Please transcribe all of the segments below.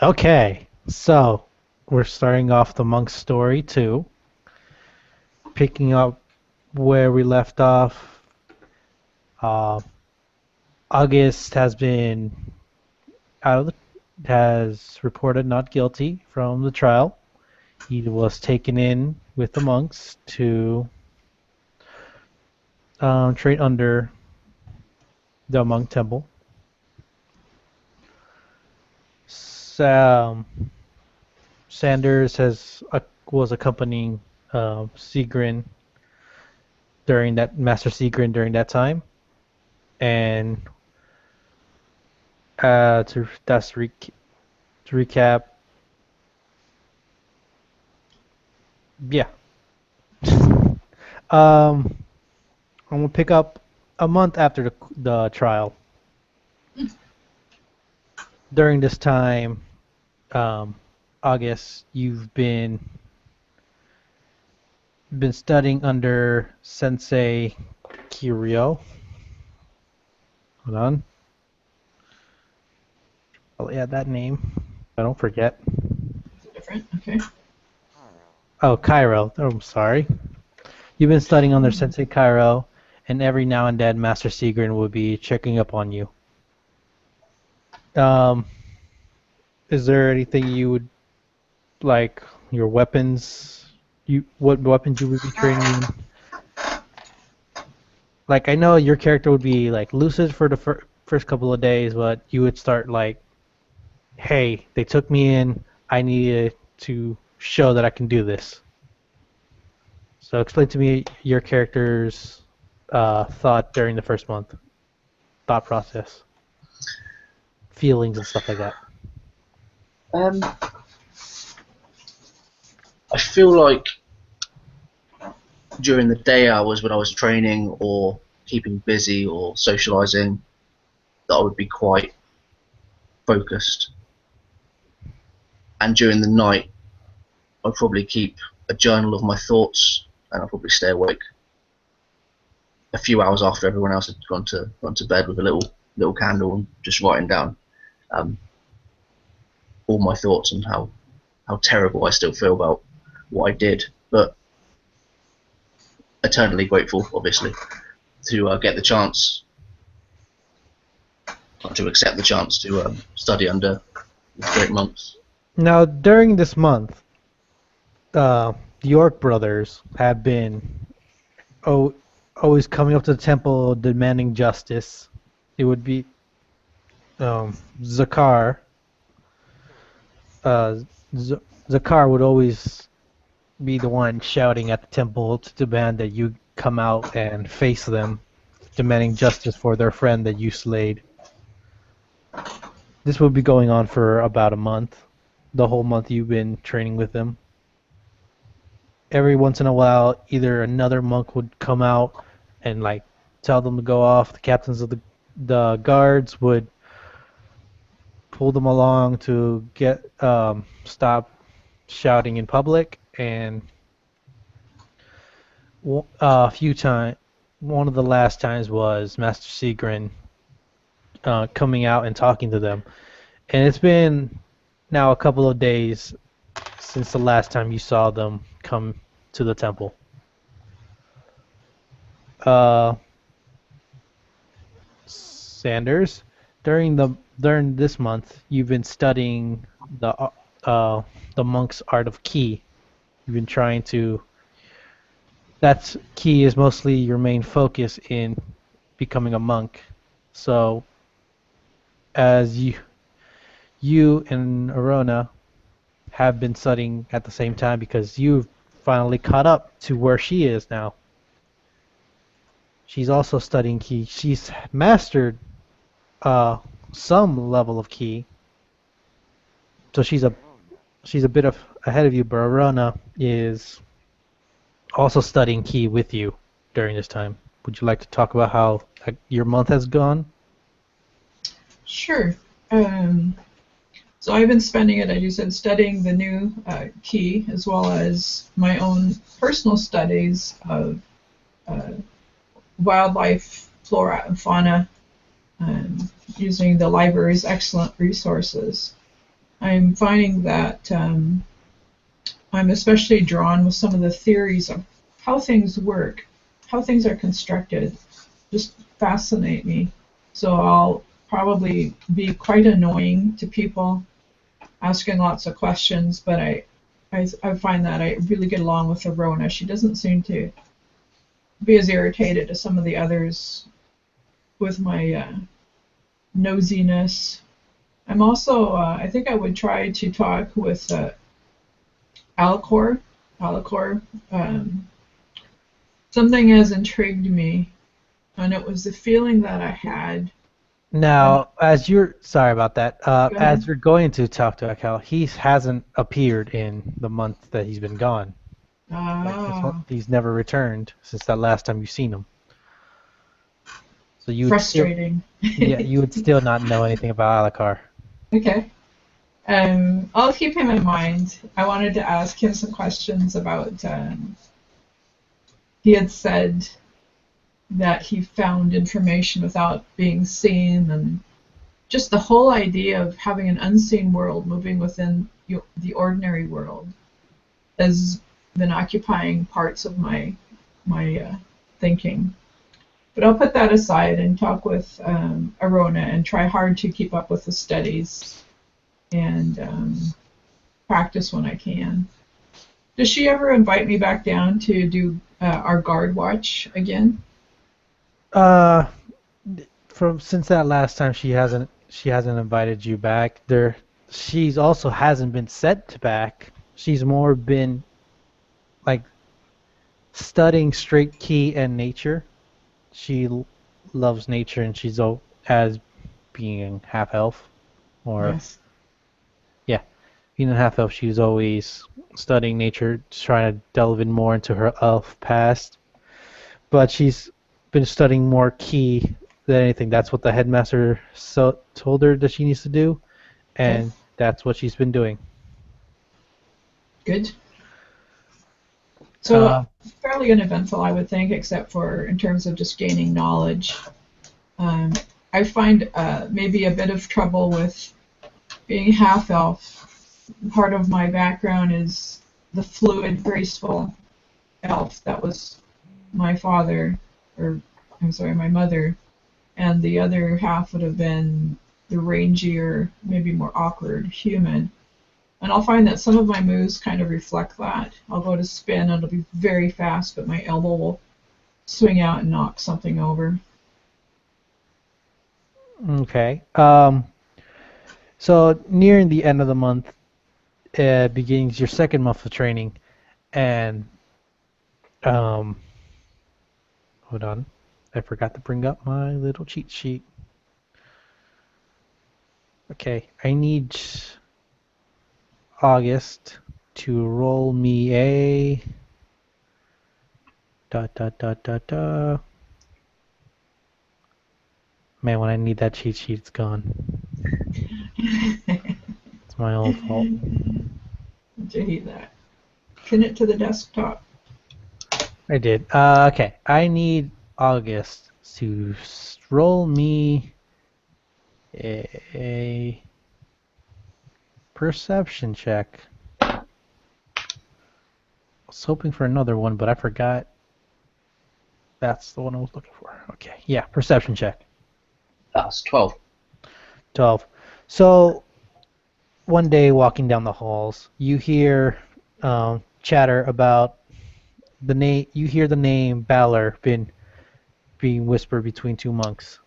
Okay, so we're starting off the monk's story too, picking up where we left off. Uh, August has been out of the, has reported not guilty from the trial. He was taken in with the monks to train under the monk temple. Sam Sanders was accompanying Sigrin during that Master Sigrin during that time, and to recap, yeah. I'm gonna pick up a month after the trial. During this time, um, August, you've been studying under Sensei Kiryu. Hold on, I'll add that name. I don't forget. Different. Okay. Oh, Cairo. Oh, I'm sorry. You've been studying under Sensei Cairo, and every now and then Master Sigrin will be checking up on you. Um, is there anything you would like? Your weapons? What weapons you would be training in? Like I know your character would be like lucid for the first couple of days, but you would start like, "Hey, they took me in. I needed to show that I can do this." So explain to me your character's thought during the first month, thought process, feelings, and stuff like that. Um, I feel like during the day hours when I was training or keeping busy or socializing, that I would be quite focused. And during the night, I'd probably keep a journal of my thoughts, and I'd probably stay awake a few hours after everyone else had gone to bed with a little candle and just writing down um, all my thoughts and how terrible I still feel about what I did, but eternally grateful, obviously, to get the chance, to accept the chance to study under great monks. Now, during this month, the York brothers have been oh, always coming up to the temple demanding justice. It would be Zakar. Uh, Zakar would always be the one shouting at the temple to demand that you come out and face them, demanding justice for their friend that you slayed. This would be going on for about a month, the whole month you've been training with them. Every once in a while, either another monk would come out and like tell them to go off. The captains of the guards would pull them along to get stop shouting in public, and a few times, one of the last times was Master Sigrin coming out and talking to them. And it's been now a couple of days since the last time you saw them come to the temple. Sanders, during this month, you've been studying the monk's art of ki. You've been trying to. That's ki is mostly your main focus in becoming a monk. So, as you and Arona have been studying at the same time because you've finally caught up to where she is now. She's also studying ki. She's mastered some level of ki, so she's a bit of ahead of you. But Arona is also studying ki with you during this time. Would you like to talk about how your month has gone? Sure. So I've been spending it, as you said, studying the new key, as well as my own personal studies of wildlife, flora, and fauna, using the library's excellent resources. I'm finding that I'm especially drawn with some of the theories of how things work, how things are constructed, just fascinate me. So I'll probably be quite annoying to people, asking lots of questions, but I find that I really get along with Arona. She doesn't seem to be as irritated as some of the others with my nosiness. I'm also, I think I would try to talk with Alcor. Alcor, something has intrigued me, and it was the feeling that I had when. Now, as you're sorry about that. Go As ahead. you're going to talk to Akel, he hasn't appeared in the month that he's been gone. Like Ah, he's never returned since that last time you've seen him. So you would still, frustrating. yeah, you would still not know anything about Alakar. Okay. I'll keep him in mind. I wanted to ask him some questions about. He had said that he found information without being seen, and just the whole idea of having an unseen world moving within the ordinary world has been occupying parts of my thinking. But I'll put that aside and talk with Arona and try hard to keep up with the studies and practice when I can. Does she ever invite me back down to do our guard watch again? Uh, from since that last time, she hasn't invited you back. She's also hasn't been sent back. She's more been like studying straight key and nature. She loves nature, and as being half elf, or Yes. yeah, being a half elf. She's always studying nature, trying to delve in more into her elf past. But she's been studying more key than anything. That's what the headmaster told her that she needs to do, Okay. and that's what she's been doing. Good. So Uh, fairly uneventful, I would think, except for in terms of just gaining knowledge. Um, I find maybe a bit of trouble with being half elf. Part of my background is the fluid, graceful elf that was my father, or I'm sorry, my mother, and the other half would have been the rangier, maybe more awkward human. And I'll find that some of my moves kind of reflect that. I'll go to spin, and it'll be very fast, but my elbow will swing out and knock something over. okay. So nearing the end of the month, begins your second month of training, and um, hold on, I forgot to bring up my little cheat sheet. Okay, I need August to roll me a dot dot dot dot dot. Man, when I need that cheat sheet, it's gone. It's my own fault. Did you hate that? Pin it to the desktop. I did. Okay, I need August to roll me a perception check. I was hoping for another one, but I forgot. That's the one I was looking for. Okay, yeah, perception check. That's 12. 12. So one day walking down the halls, you hear chatter about the name. You hear the name Balor being whispered between two monks.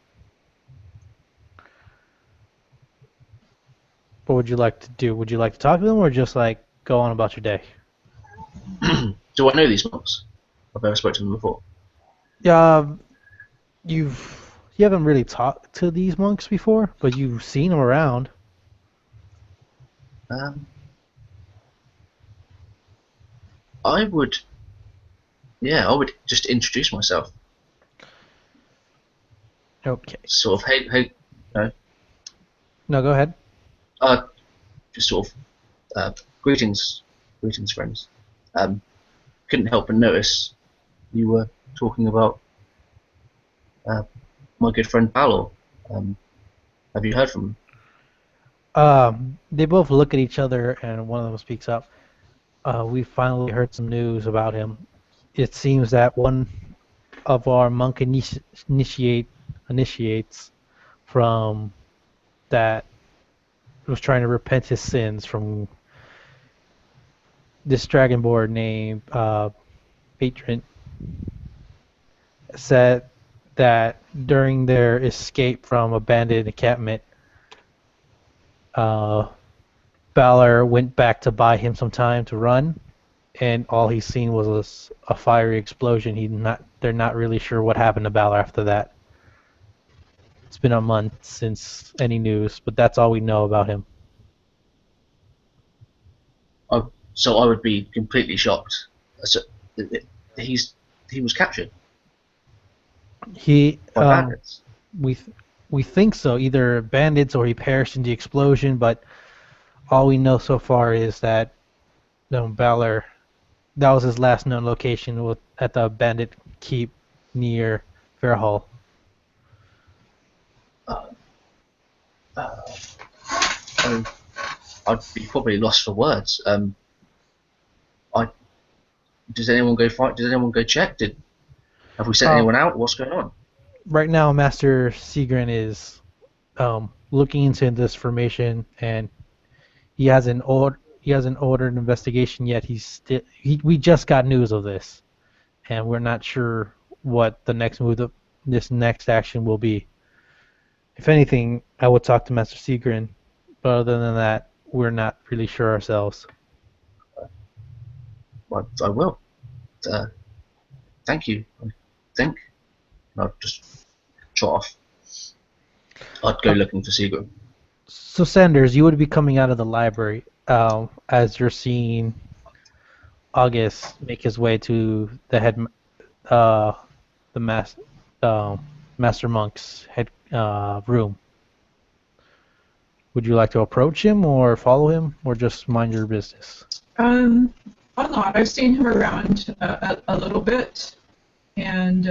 What would you like to do? Would you like to talk to them, or just like go on about your day? Do I know these monks? I've never spoken to them before. Um, you haven't really talked to these monks before, but you've seen them around. Um, I would, yeah, I would just introduce myself. Okay. Sort of, hey, no, No, go ahead. just sort of, greetings, friends. Um, couldn't help but notice you were talking about uh, my good friend Balor. Have you heard from him? They both look at each other, and one of them speaks up. We finally heard some news about him. It seems that one of our monk initiates from that was trying to repent his sins from this dragonborn named Patron said that during their escape from abandoned encampment, uh, Balor went back to buy him some time to run, and all he's seen was a fiery explosion. They're not really sure what happened to Balor after that. It's been a month since any news, but that's all we know about him. So I would be completely shocked. So, he was captured He by bandits. we think so, either bandits or he perished in the explosion. But all we know so far is that Balor, that was his last known location at the bandit keep near Fairhall. I'd be probably lost for words. Does anyone go fight? Does anyone go check? Have we sent anyone out? What's going on? Right now, Master Seagrin is looking into this information, and he hasn't ordered an investigation yet. We just got news of this, and we're not sure what the next move of this next action will be. If anything, I would talk to Master Seagrin, but other than that, we're not really sure ourselves. I will. Thank you. I think. I'll just trot off. I'd go looking for Seagram. So Sanders, you would be coming out of the library as you're seeing August make his way to the Master Monk's head room. Would you like to approach him or follow him or just mind your business? A lot. I've seen him around a little bit, and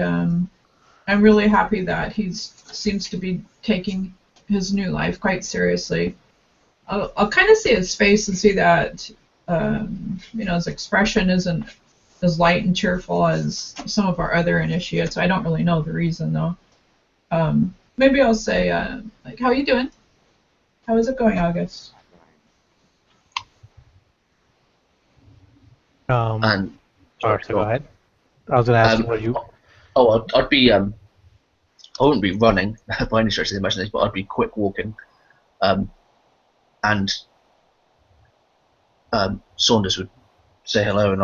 I'm really happy that he seems to be taking his new life quite seriously. I'll kind of see his face and see that his expression isn't as light and cheerful as some of our other initiates. I don't really know the reason though. Maybe I'll say like, "How are you doing? How is it going, August?" And Sorry, go ahead. I was going to ask you what you. Oh, I'd be. I wouldn't be running by any stretch of the imagination, but I'd be quick walking. And Saunders would say hello, and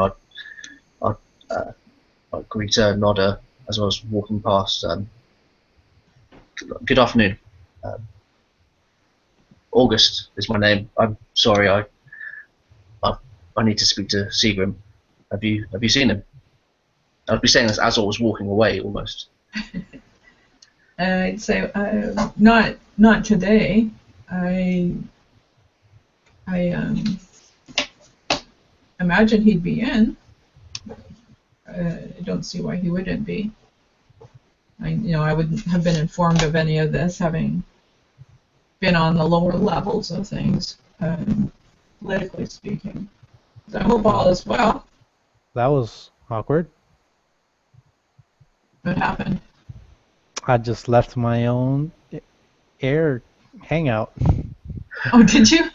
I'd greet her, nod her as I was walking past. Good afternoon. August is my name. I'm sorry, I need to speak to Seagram. Have you seen him? I'd be saying this as I was walking away, almost. I'd say not today. I imagine he'd be in. I don't see why he wouldn't be. I wouldn't have been informed of any of this, having been on the lower levels of things, politically speaking. So I hope all is well. That was awkward. What happened? I just left my own air hangout. Oh, did you?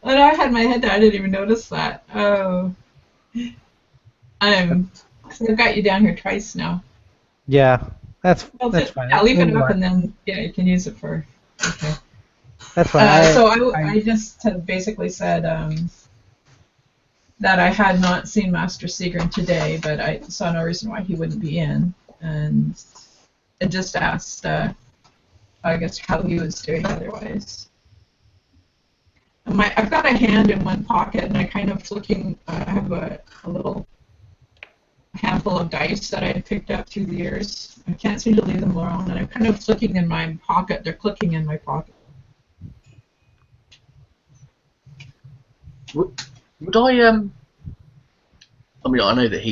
When I had my head down, I didn't even notice that. Oh. Cause I've got you down here twice now. Yeah, that's fine. I'll leave it up and then you can use it for. Okay. That's fine. So I just had basically said that I had not seen Master Seagrin today, but I saw no reason why he wouldn't be in, and just asked, I guess, how he was doing otherwise. I've got a hand in one pocket, and I kind of looking. I have a little handful of dice that I had picked up through the years. I can't seem to leave them alone, and I'm kind of looking in my pocket. They're clicking in my pocket. Would I I mean, I know that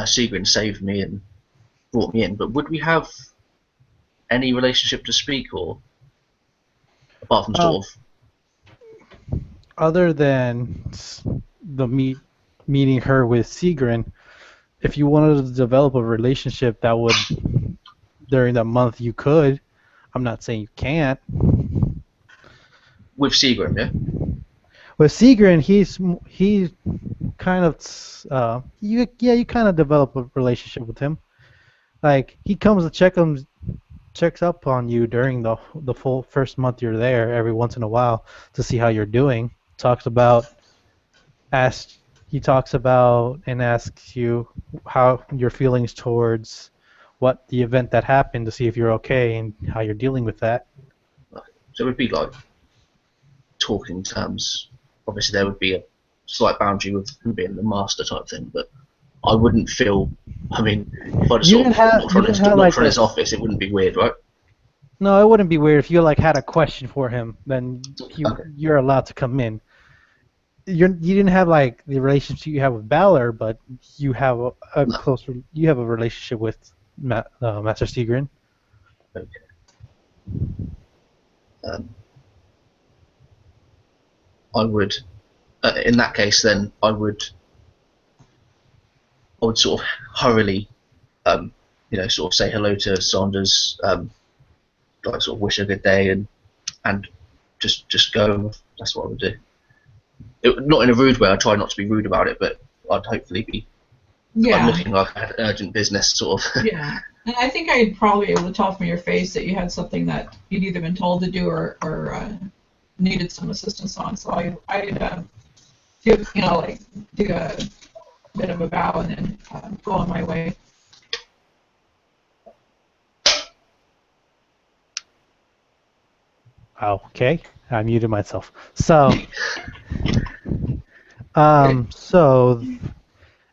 Seagrin saved me and brought me in, but would we have any relationship to speak, or apart from Um, sort of Other than the meeting her with Sigrun, if you wanted to develop a relationship that would during that month, you could. I'm not saying you can't. with Seagram, yeah? With Sigrun, he's kind of you kind of develop a relationship with him. Like he comes to checks up on you during the full first month you're there every once in a while to see how you're doing. Asks he talks about and asks you how your feelings towards what the event that happened to see if you're okay and how you're dealing with that. So it would be like talking terms. Obviously, there would be a slight boundary with him being the master type thing, but I wouldn't feel. I mean, if I just You sort didn't of have you didn't have knocked like from his this. office, it wouldn't be weird, right? No, it wouldn't be weird if you like had a question for him. Then Okay. you're allowed to come in. You didn't have like the relationship you have with Balor, but you have a No. closer you have a relationship with Master Sigrun. Okay. Um, I would, in that case, then I would sort of hurriedly, sort of say hello to Saunders, like sort of wish her a good day, and just go. That's what I would do. Not in a rude way. I try not to be rude about it, but I'd hopefully be like Yeah, looking like I had urgent business, sort of. yeah. And I think I'd probably be able to tell from your face that you had something that you'd either been told to do or needed some assistance on. So I'd do, like do a bit of a bow and then go on my way. Okay, I muted myself. So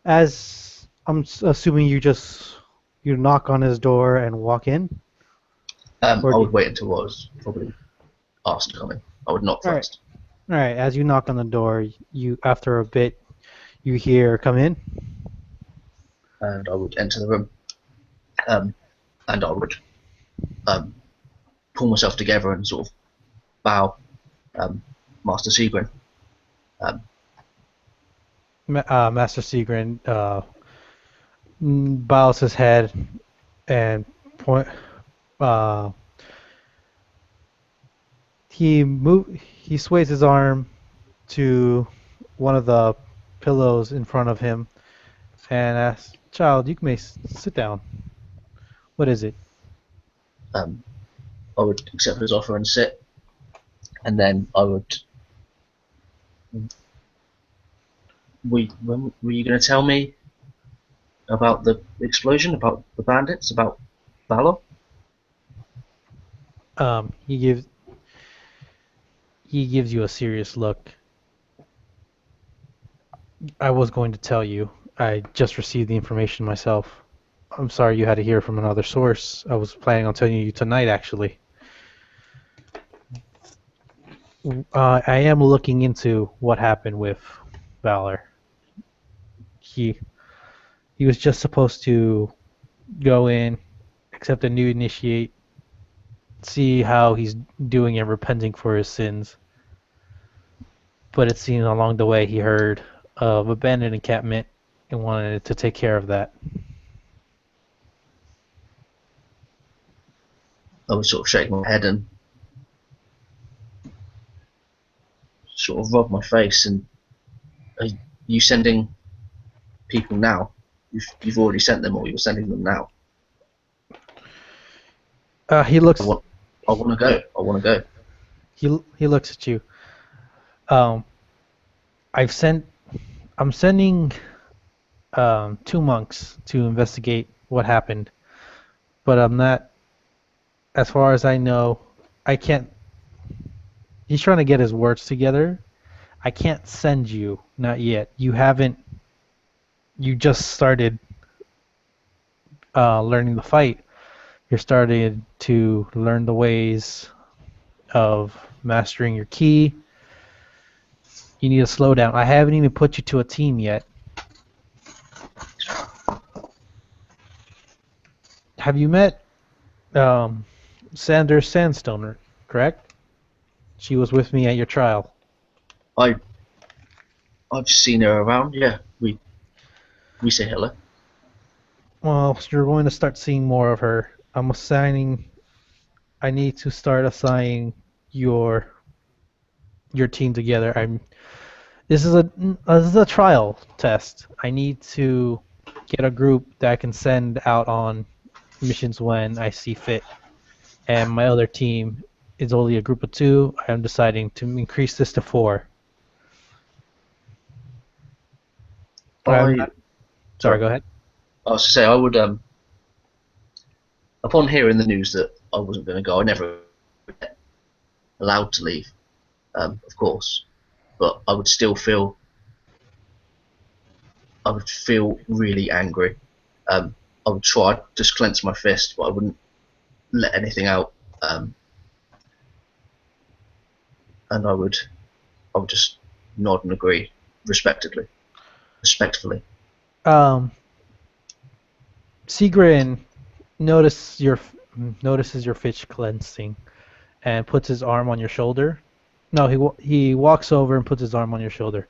as assuming you knock on his door and walk in, or I do would wait until I was probably asked to come in. I would knock all right, first, all right. As you knock on the door, you after a bit you hear come in. and I would enter the room, um, and I would um, pull myself together and sort of bow, Master Seagrin. Um, Master Sigrun bows his head and point. Uh, he sways his arm to one of the pillows in front of him and asks, "Child, you may sit down. What is it?" um, I would accept his offer and sit, and then I would. When were you going to tell me about the explosion, about the bandits, about Valor? Um, he gives he gives you a serious look. I was going to tell you. I just received the information myself. I'm sorry you had to hear from another source. I was planning on telling you tonight, actually. I am looking into what happened with Valor. He he was just supposed to go in, accept a new initiate, see how he's doing and repenting for his sins. But it seemed along the way he heard of abandoned encampment and wanted to take care of that. I would sort of shake my head and sort of rub my face. And are you sending people now? You've already sent them, or you're sending them now? He I looks want I want to go. I want to go. he looks at you. Um, I've sent I'm sending 2 monks to investigate what happened, but I'm not. As far as I know, I can't. He's trying to get his words together. I can't send you, not yet. You haven't. You just started learning the fight. You're starting to learn the ways of mastering your ki. You need to slow down. I haven't even put you to a team yet. Have you met Sanders Sandstoner, correct? She was with me at your trial. I've seen her around. Yeah, we say hello. Well, you're going to start seeing more of her. I need to start assigning your team together. This is a trial test. I need to get a group that I can send out on missions when I see fit. And my other team is only a group of 2. I'm deciding to increase this to 4. I Sorry, go ahead. I was to say I would upon hearing the news that I wasn't going to go, I never allowed to leave, of course, but I would still feel really angry. I would try to just clench my fist, but I wouldn't let anything out. And I would just nod and agree respectfully. Sigrid notices your fish cleansing and puts his arm on your shoulder. No, he walks over and puts his arm on your shoulder.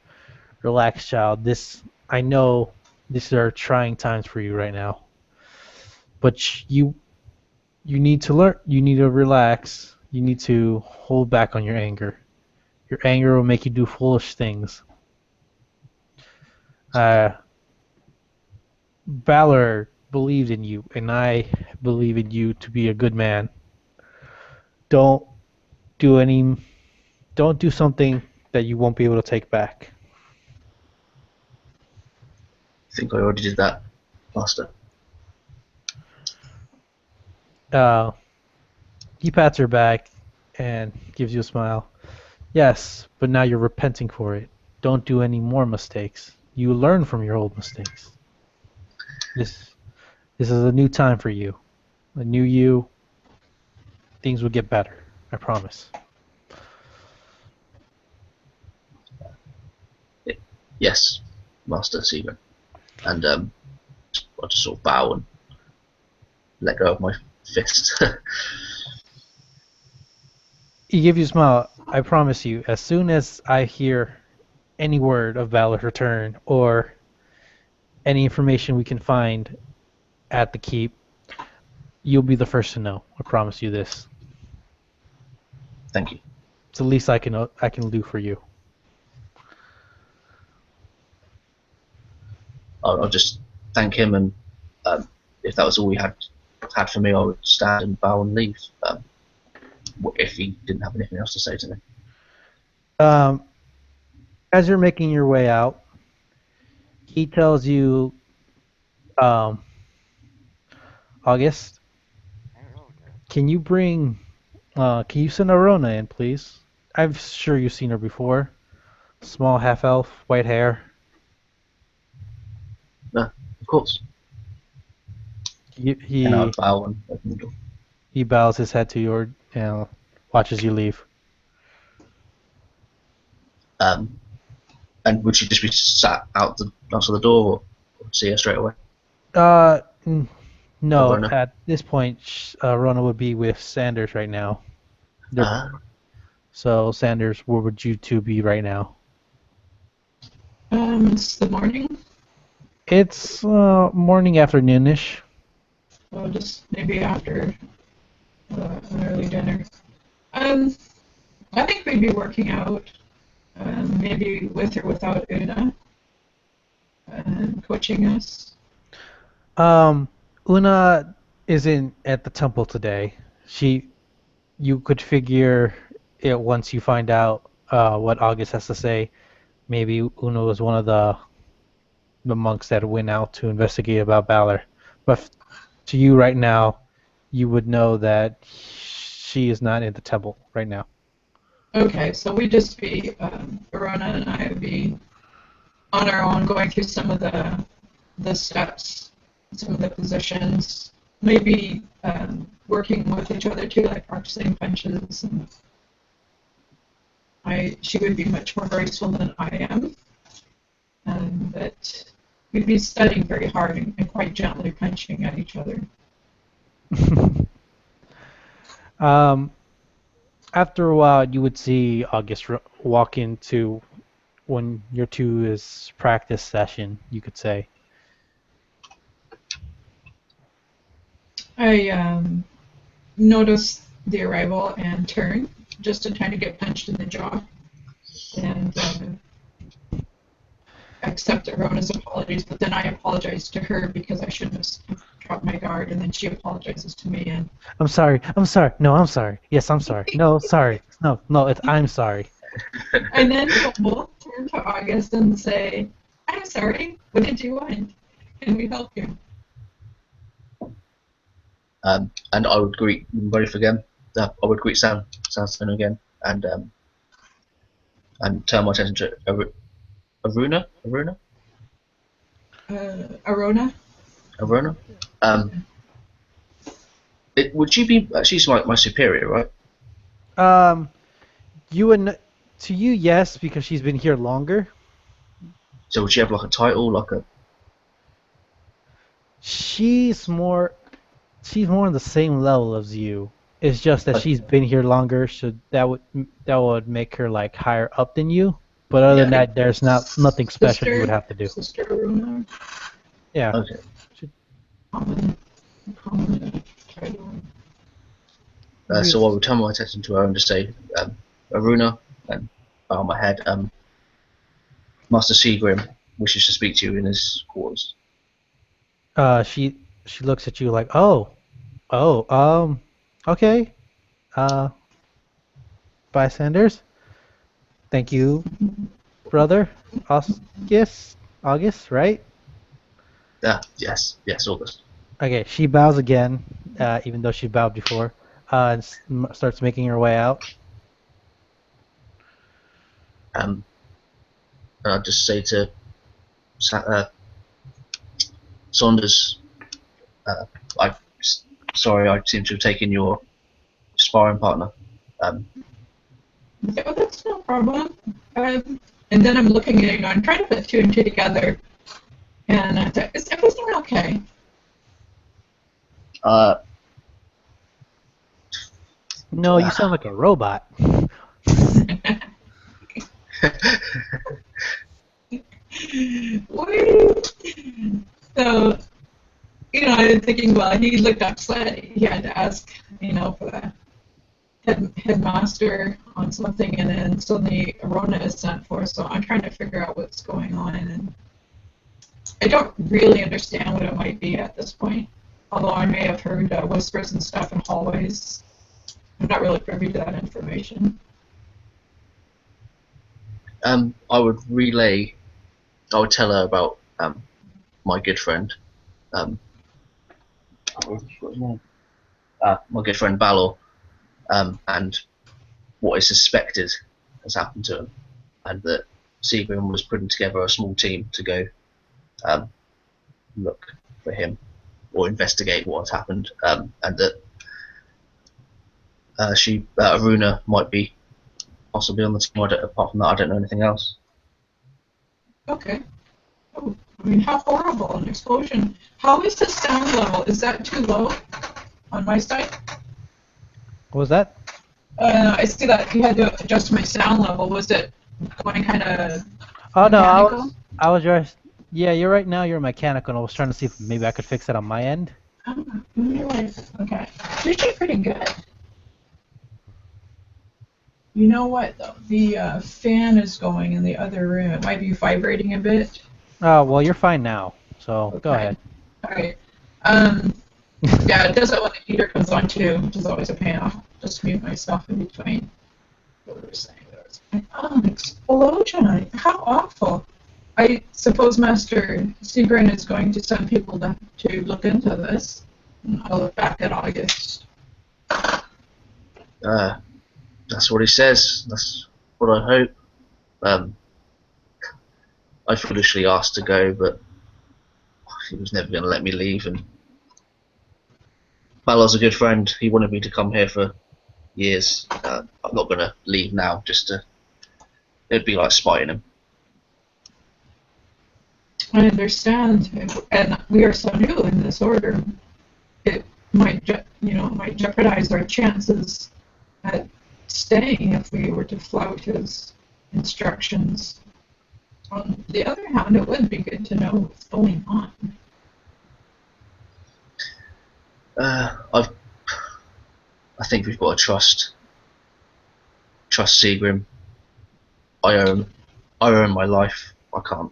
Relax, child. I know these are trying times for you right now, but you need to learn. You need to relax. You need to hold back on your anger. Your anger will make you do foolish things. Valor believed in you, and I believe in you to be a good man. Don't do something that you won't be able to take back. I think I already did that, Master. He pats her back and gives you a smile. Yes, but now you're repenting for it. Don't do any more mistakes. You learn from your old mistakes. This is a new time for you. A new you. Things will get better. I promise. Yes, Master Sigrid. And I'll just sort of bow and let go of my fist. He gives you a smile. I promise you, as soon as I hear any word of Valor's return or any information we can find at the keep, you'll be the first to know. I promise you this. Thank you. It's the least I can do for you. I'll just thank him, and if that was all he had for me, I would stand and bow and leave. If he didn't have anything else to say to me. As you're making your way out, he tells you, August, can you send Arona in, please? I'm sure you've seen her before. Small half-elf, white hair. No, of course. And I'll bow and open the door. He bows his head to you and watches you leave. And would she just be sat outside the door, or see her straight away? No. At this point, Rona would be with Sanders right now. So Sanders, where would you two be right now? It's the morning. It's morning, afternoonish. Well, just maybe after an early dinner. I think we'd be working out, maybe with or without Una, coaching us. Una isn't at the temple today. You could figure it once you find out what August has to say. Maybe Una was one of the monks that went out to investigate about Valor. But to you right now, you would know that she is not in the temple right now. Okay, so we'd just be, Verona and I would be on our own going through some of the steps, some of the positions, maybe working with each other too, like practicing punches. And she would be much more graceful than I am, but we'd be studying very hard and quite gently punching at each other. Um, After a while, you would see August walk into when your two is practice session, you could say. I notice the arrival and turn just in time to get punched in the jaw, and accept Arona's apologies. But then I apologize to her because I shouldn't have dropped my guard, and then she apologizes to me. And I'm sorry. I'm sorry. No, I'm sorry. Yes, I'm sorry. No, sorry. No, no, it's I'm sorry. and then we'll both turn to August and say, "I'm sorry. What did you want? Can we help you?" And I would greet them both again. I would greet Sandstone again, and turn my attention to Aruna. Arona. Um, would you be? She's my superior, right? You and to you, yes, because she's been here longer. So would she have like a title, like a? She's more on the same level as you. It's just that she's been here longer, so that would make her like higher up than you. But other than Yeah. that, there's nothing special you would have to do. Sister Arona. Yeah. Okay. Common title. So I would turn my attention to her and just say, Aruna, and bow my head. Master Seagrim wishes to speak to you in his quarters. She looks at you like, oh, okay. Bystanders. Thank you, brother. August, right? Yes, August. Okay, she bows again, even though she bowed before, and starts making her way out. And I'd just say to Saunders, sorry, I seem to have taken your sparring partner. Yeah, that's no problem. And then I'm looking at I'm trying to put two and two together. And I said, "Is everything okay?" No, you sound like a robot. So, I'm thinking, well, he looked upset. He had to ask, for the headmaster on something, and then suddenly Arona is sent for. So I'm trying to figure out what's going on, and I don't really understand what it might be at this point. Although I may have heard whispers and stuff in hallways. I'm not really privy to that information. I would tell her about my good friend, my good friend Balor, and what is suspected has happened to him, and that Seagrim was putting together a small team to go look for him or investigate what has happened, and that Aruna might be possibly on the team. Apart from that, I don't know anything else. Okay. Oh, how horrible, an explosion. How is the sound level? Is that too low on my side? What was that? I see that you had to adjust my sound level. Was it going kind of Oh no, mechanical? I was just yeah. You're right now. You're mechanical. And I was trying to see if maybe I could fix it on my end. Oh, you're right. Okay. Usually pretty good. You know what, though? The fan is going in the other room. It might be vibrating a bit. Oh well, you're fine now. So Okay. go ahead. All right. Yeah, it does it when the heater comes on too, which is always a pain. I'll just mute myself in between. What were we saying? An explosion! How awful! I suppose Master Seagrin is going to send people to look into this. And I'll look back at August. That's what he says. That's what I hope. I foolishly asked to go, but he was never going to let me leave. And Balor's a good friend. He wanted me to come here for years. I'm not going to leave now. It'd be like spying him. I understand, and we are so new in this order. might jeopardize our chances at staying if we were to flout his instructions. On the other hand, it would be good to know what's going on. I think we've got to trust Seagrim. I owe him my life. I can't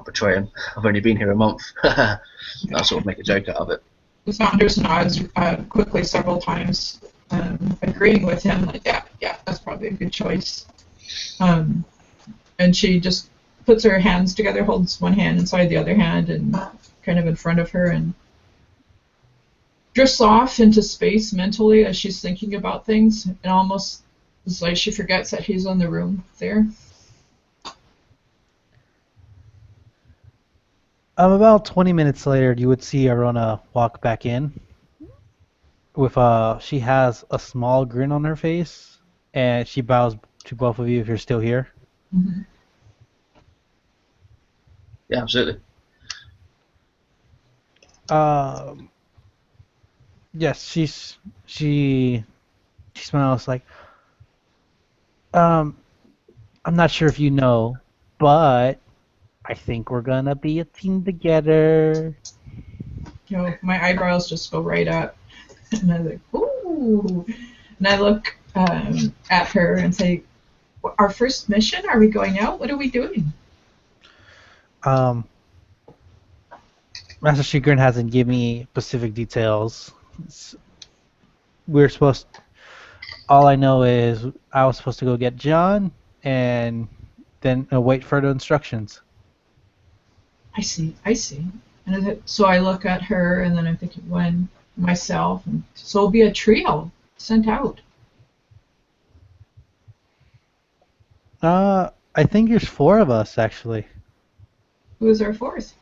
betray him. I've only been here a month. I'll sort of make a joke out of it. Saunders nods quickly several times, agreeing with him, like, yeah, that's probably a good choice. And she just puts her hands together, holds one hand inside the other hand, and kind of in front of her, and drifts off into space mentally as she's thinking about things, and almost it's like she forgets that he's in the room there. About 20 minutes later, you would see Arona walk back in. With she has a small grin on her face, and she bows to both of you if you're still here. Mm-hmm. Yeah, absolutely. Yes, she smiles like, I'm not sure if you know, but I think we're gonna be a team together. My eyebrows just go right up, and I'm like, ooh. And I look at her and say, our first mission? Are we going out? What are we doing? Master Shigrin hasn't given me specific details. We're supposed. All I know is I was supposed to go get John, and then wait further instructions. I see. And so I look at her, and then I'm thinking, when myself, and so it'll be a trio sent out. I think there's 4 of us actually. Who is our fourth?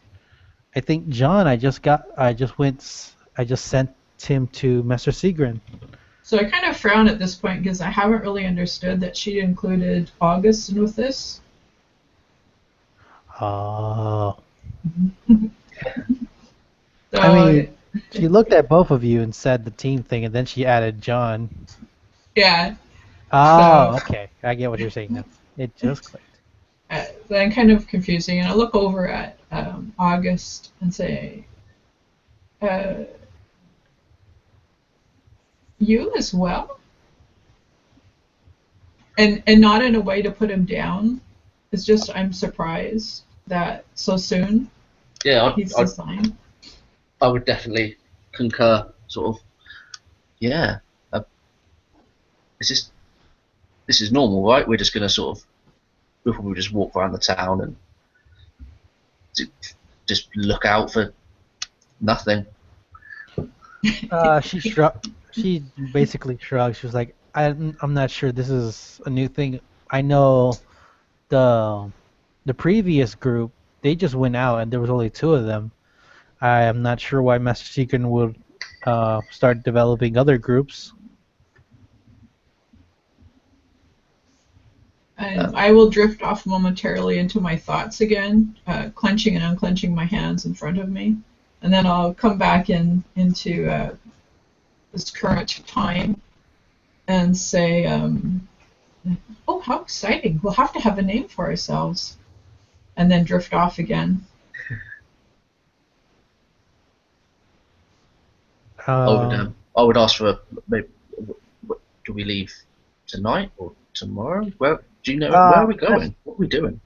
I think John. I just sent him to Master Sigrin. So I kind of frown at this point because I haven't really understood that she included August with this. Oh. So, I mean, she looked at both of you and said the team thing, and then she added John. yeah. Oh, okay. I get what you're saying now. It just clicked. Then kind of confusing, and I look over at August and say, you as well? And not in a way to put him down. It's just I'm surprised that so soon Yeah, he's assigned. I would definitely concur. Sort of. Yeah. This is normal, right? We're just gonna we'll probably just walk around the town and just look out for nothing. She basically shrugged. She was like, I'm not sure this is a new thing. I know the previous group, they just went out and there was only 2 of them. I am not sure why Master Seekin would start developing other groups. And I will drift off momentarily into my thoughts again, clenching and unclenching my hands in front of me. And then I'll come back into this current time and say, oh, how exciting. We'll have to have a name for ourselves. And then drift off again. I would ask for maybe, do we leave tonight or tomorrow? Where do you know? Where are we going? What are we doing?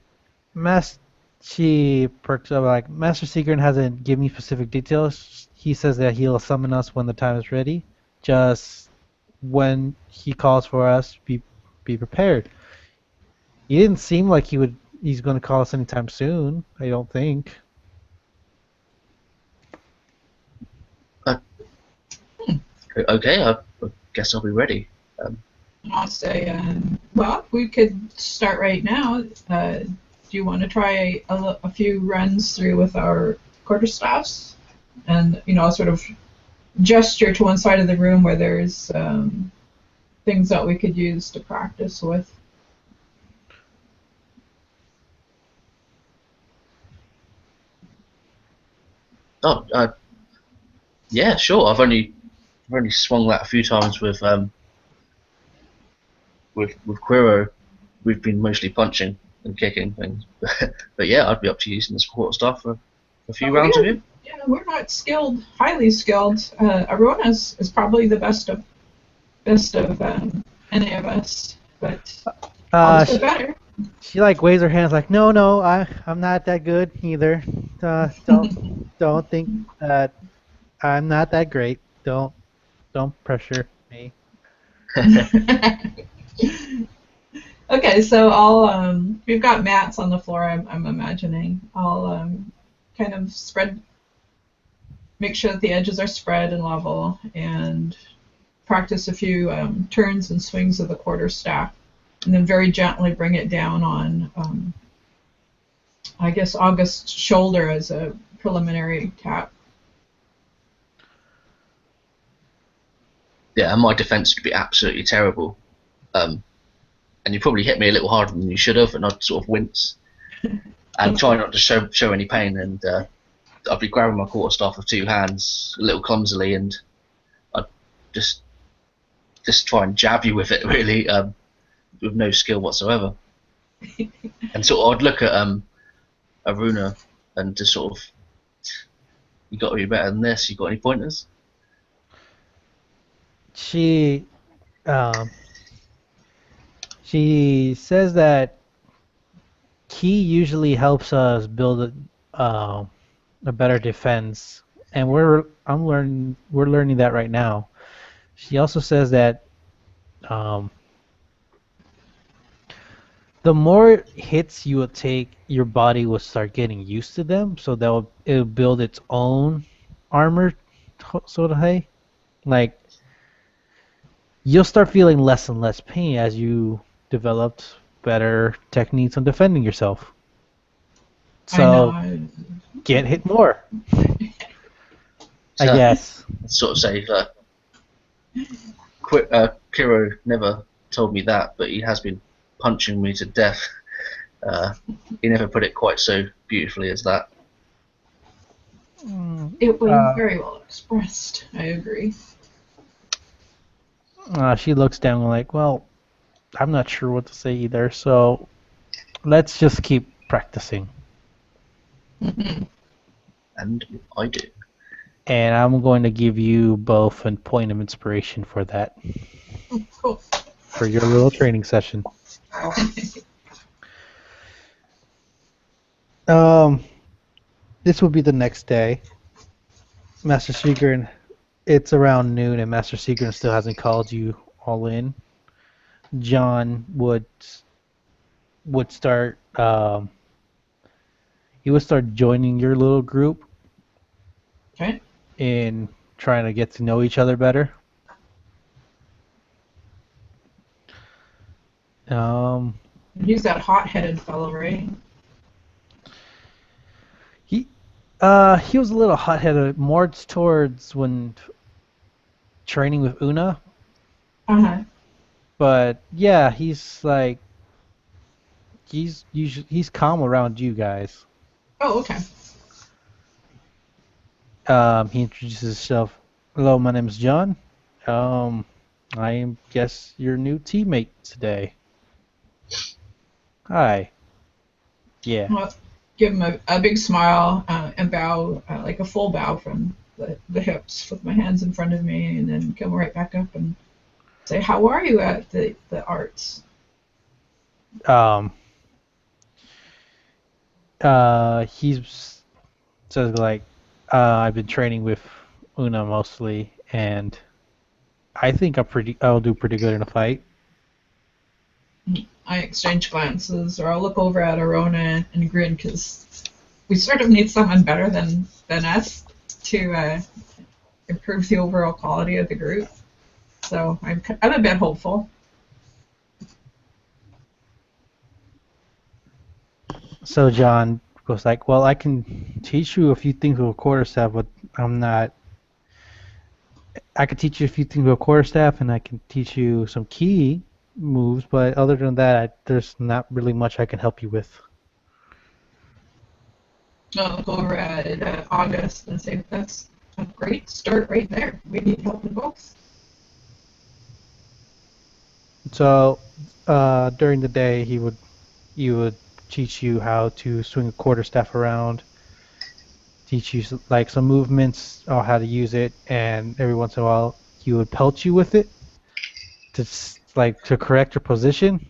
She perks up like, Master Secret hasn't given me specific details. He says that he'll summon us when the time is ready. Just when he calls for us, be prepared. He didn't seem like he's going to call us anytime soon. I don't think. Okay, I guess I'll be ready. I'll say, well, we could start right now. Do you want to try a few runs through with our quarterstaffs? And, sort of gesture to one side of the room where there's things that we could use to practice with. Oh, Yeah, sure. I've only swung that a few times with Quiro. We've been mostly punching and kicking things, but yeah, I'd be up to using the support stuff for a few But rounds of him. we're not skilled, highly skilled. Arona is probably the best of any of us, but Uh, obviously she, better. she like waves her hands like, no, no, I'm not that good either. Don't think that I'm not that great. Don't pressure me. Okay, so I'll we've got mats on the floor. I'm imagining. I'll kind of make sure that the edges are spread and level, and practice a few turns and swings of the quarter staff, and then very gently bring it down on, I guess, August's shoulder as a preliminary tap. Yeah, and my defense would be absolutely terrible. And you probably hit me a little harder than you should have, and I'd sort of wince and try not to show any pain. And I'd be grabbing my quarterstaff with two hands, a little clumsily, and I'd just try and jab you with it, really, with no skill whatsoever. And sort of, I'd look at Aruna and just sort of, you got to be better than this. You got any pointers? She um, she says that Ki usually helps us build a better defense, and we're learning that right now. She also says that um, the more hits you will take, your body will start getting used to them, so it'll build its own armor, so to say. Like you'll start feeling less and less pain as you developed better techniques on defending yourself. I know. So get hit more, I So guess. I'd sort of say, Kiro never told me that, but he has been punching me to death. He never put it quite so beautifully as that. It was Uh, very well expressed. I agree. She looks down like, well, I'm not sure what to say either, so let's just keep practicing. And I do. And I'm going to give you both a point of inspiration for that, Cool. for your little training session. This will be the next day. Master Seegren, it's around noon, and Master Seegren still hasn't called you all in. John would start he would start joining your little group Okay. in trying to get to know each other better. He's that hot-headed fellow, right? He was a little hot-headed more towards when training with Una, Uh-huh. but yeah, he's like he's calm around you guys. Oh, okay. He introduces himself. Hello, my name's John. I am guess your new teammate today. Hi. Yeah. Well, give him a big smile and bow, like a full bow from the hips with my hands in front of me, and then come right back up and say, how are you at the arts? He's says like, I've been training with Una mostly, and I think I'll do pretty good in a fight. I exchange glances, or I'll look over at Arona and grin, because we sort of need someone better than us to improve the overall quality of the group. So I'm a bit hopeful. So John goes like, well, I can teach you a few things with a quarterstaff, but I'm not. I could teach you a few things with a quarterstaff, and I can teach you some key moves, but other than that, there's not really much I can help you with. I'll look over at August and say, that's a great start right there. We need help in both. So, during the day, he would teach you how to swing a quarterstaff around, teach you like some movements or how to use it, and every once in a while he would pelt you with it to like to correct your position.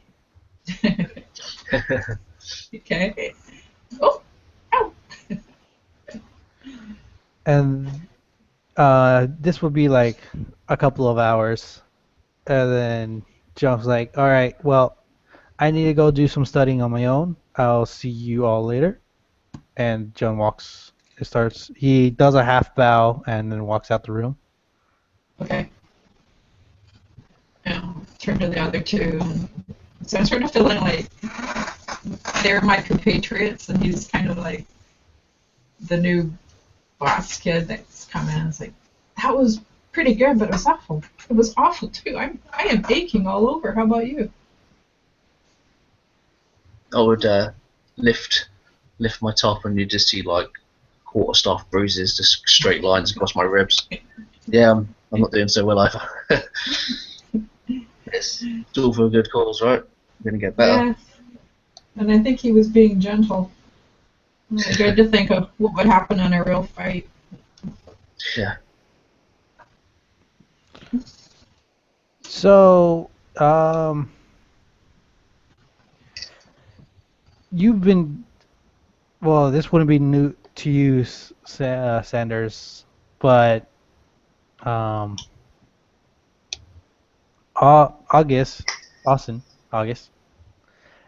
Okay. Oh, ow. And this would be like a couple of hours, and then John's like, "All right, well, I need to go do some studying on my own. I'll see you all later." And John walks. He does a half bow and then walks out the room. Okay. Turn to the other two. So I'm sort of feeling like they're my compatriots, and he's kind of like the new boss kid that's come in. It's like, that was pretty good, but it was awful. It was awful too. I am aching all over. How about you? I would lift my top, and you just see like quarter-staff bruises, just straight lines across my ribs. Yeah, I'm not doing so well either. it's all for a good cause, right? I'm gonna get better. Yeah. And I think he was being gentle. Good to think of what would happen in a real fight. Yeah. So, you've been well. This wouldn't be new to you, Sanders, but um, August, August.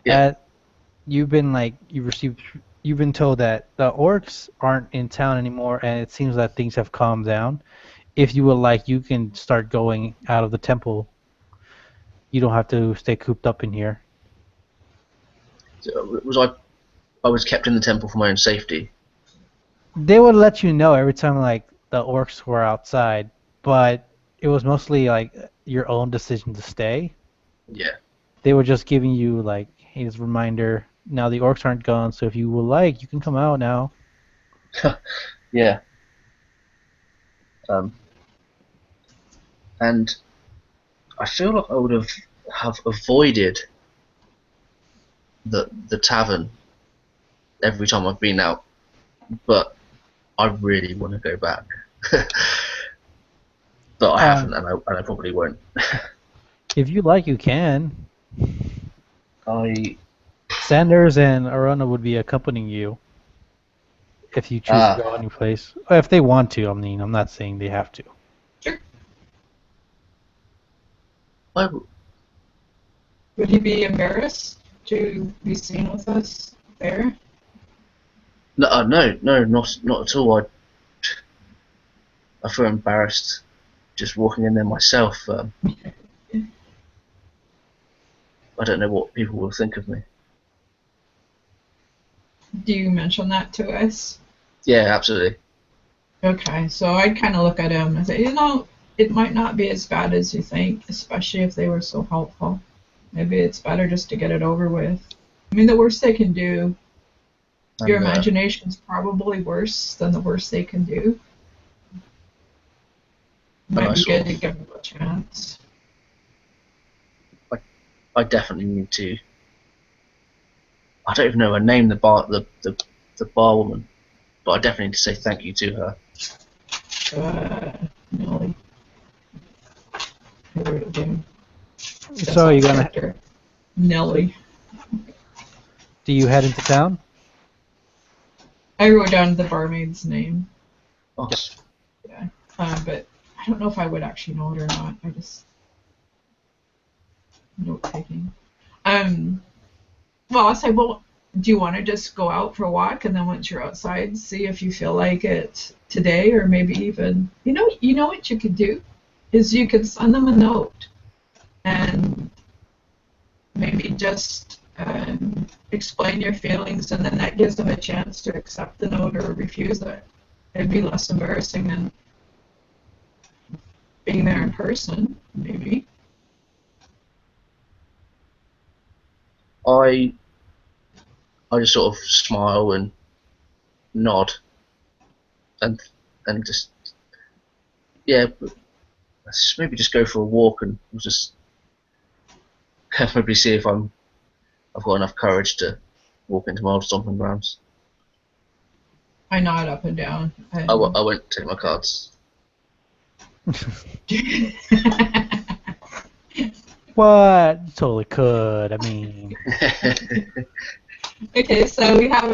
Yeah. You've been like you've been told that the orcs aren't in town anymore, and it seems that things have calmed down. If you would like, you can start going out of the temple. You don't have to stay cooped up in here. So, I was kept in the temple for my own safety. They would let you know every time like the orcs were outside, but it was mostly like your own decision to stay. Yeah. They were just giving you like, hey, this reminder. Now the orcs aren't gone, so if you would like, you can come out now. Yeah. And I feel like I would have avoided the tavern every time I've been out, but I really want to go back. But I haven't, and I probably won't. If you like, you can. I Sanders and Arona would be accompanying you if you choose to go any place. If they want to, I mean, I'm not saying they have to. Sure. I, Would he be embarrassed to be seen with us there? no, not at all. I feel embarrassed just walking in there myself. I don't know what people will think of me. Do you mention that to us? Yeah, absolutely. Okay, so I'd kind of look at him and say, it might not be as bad as you think, especially if they were so helpful. Maybe it's better just to get it over with. I mean, the worst they can do, your imagination's probably worse than the worst they can do. Might be good to give them a chance. I definitely need to. I don't even know her name, the bar woman, but I definitely need to say thank you to her. Nelly. I wrote it down. So you're gonna Nelly. Do you head into town? I wrote down the barmaid's name. Oh. Yeah, but I don't know if I would actually know it or not. I just note taking. Well, I'll say, well, do you want to just go out for a walk, and then once you're outside, see if you feel like it today, or maybe even, you know what you could do is you could send them a note, and maybe just explain your feelings, and then that gives them a chance to accept the note or refuse it. It'd be less embarrassing than being there in person, maybe. I just sort of smile and nod, and just yeah, but let's maybe just go for a walk and we'll just maybe see if I've got enough courage to walk into my old stomping grounds. I nod up and down. I won't take my cards. What? You totally could. I mean, Okay, so we have